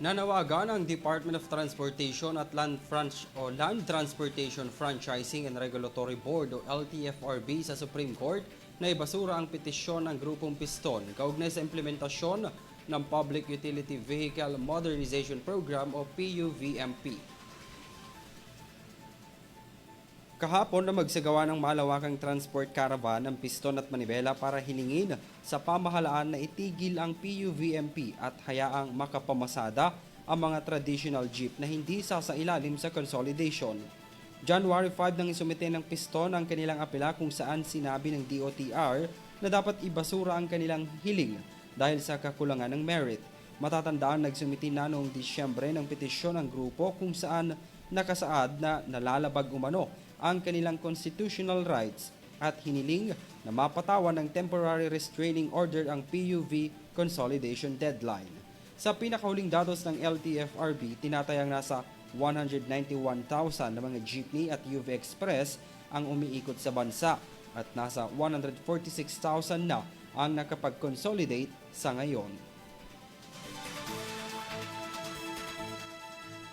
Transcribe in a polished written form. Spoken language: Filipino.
Nanawagan ang Department of Transportation at Land Transportation Franchising and Regulatory Board o LTFRB sa Supreme Court na ibasura ang petisyon ng grupong Piston kaugnay sa implementasyon ng Public Utility Vehicle Modernization Program o PUVMP. Kahapon na magsagawa ng malawakang transport caravan ng Piston at Manibela para hilingin sa pamahalaan na itigil ang PUVMP at hayaang makapamasada ang mga traditional jeep na hindi sasailalim sa consolidation. January 5 nang isumite ng Piston ang kanilang apela kung saan sinabi ng DOTR na dapat ibasura ang kanilang hiling dahil sa kakulangan ng merit. Matatandaan nagsumite na noong Disyembre ng petisyon ng grupo kung saan nakasaad na nalalabag umano ang kanilang constitutional rights at hiniling na mapatawan ng temporary restraining order ang PUV consolidation deadline. Sa pinakahuling datos ng LTFRB, tinatayang nasa 191,000 na mga jeepney at UV Express ang umiikot sa bansa at nasa 146,000 na ang nakapag-consolidate sa ngayon.